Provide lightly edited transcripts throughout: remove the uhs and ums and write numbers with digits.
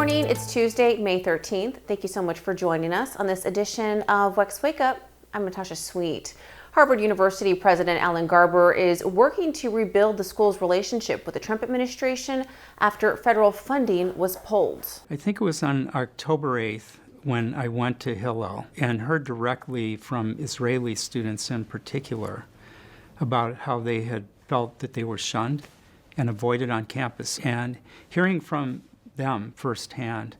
morning. It's Tuesday, May 13th. Thank you so much for joining us on this edition of WEX Wake Up. I'm Natasha Sweet. Harvard University President Alan Garber is working to rebuild the school's relationship with the Trump administration after federal funding was pulled. I think it was on October 8th when I went to Hillel and heard directly from Israeli students in particular about how they had felt that they were shunned and avoided on campus. And hearing from them firsthand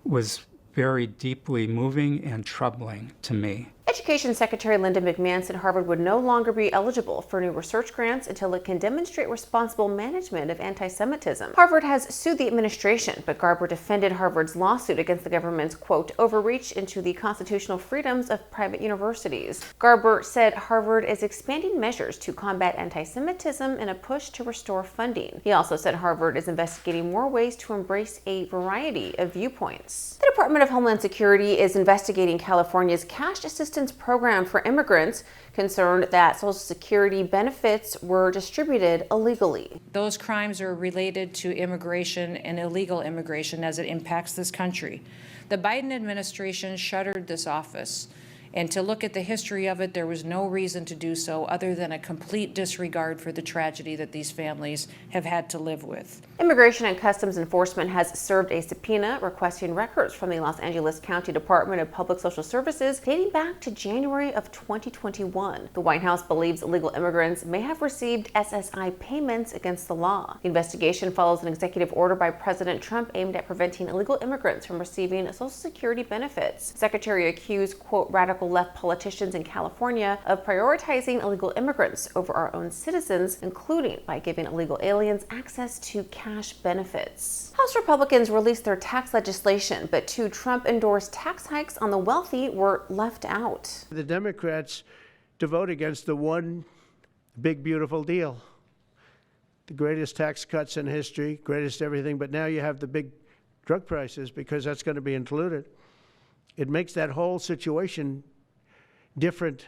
was very deeply moving and troubling to me. Education Secretary Linda McMahon said Harvard would no longer be eligible for new research grants until it can demonstrate responsible management of anti-Semitism. Harvard has sued the administration, but Garber defended Harvard's lawsuit against the government's, quote, overreach into the constitutional freedoms of private universities. Garber said Harvard is expanding measures to combat anti-Semitism in a push to restore funding. He also said Harvard is investigating more ways to embrace a variety of viewpoints. The Department of Homeland Security is investigating California's cash assistance program for immigrants, concerned that Social Security benefits were distributed illegally. Those crimes are related to immigration and illegal immigration as it impacts this country. The Biden administration shuttered this office, and to look at the history of it, there was no reason to do so other than a complete disregard for the tragedy that these families have had to live with. Immigration and Customs Enforcement has served a subpoena requesting records from the Los Angeles County Department of Public Social Services dating back to January of 2021. The White House believes illegal immigrants may have received SSI payments against the law. The investigation follows an executive order by President Trump aimed at preventing illegal immigrants from receiving Social Security benefits. The Secretary accused, quote, radical left politicians in California of prioritizing illegal immigrants over our own citizens, including by giving illegal aliens access to cash benefits. House Republicans released their tax legislation, but two Trump-endorsed tax hikes on the wealthy were left out. The Democrats to vote against the one big, beautiful deal. The greatest tax cuts in history, greatest everything, but now you have the big drug prices because that's going to be included. It makes that whole situation different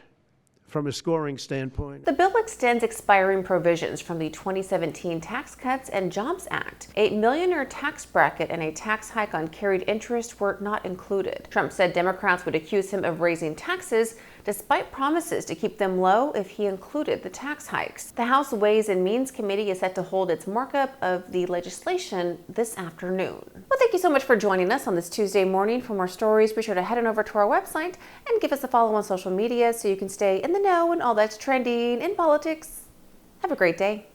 from a scoring standpoint. The bill extends expiring provisions from the 2017 Tax Cuts and Jobs Act. A millionaire tax bracket and a tax hike on carried interest were not included. Trump said Democrats would accuse him of raising taxes despite promises to keep them low if he included the tax hikes. The House Ways and Means Committee is set to hold its markup of the legislation this afternoon. Well, thank you so much for joining us on this Tuesday morning. For more stories, be sure to head on over to our website and give us a follow on social media so you can stay in the know and all that's trending in politics. Have a great day.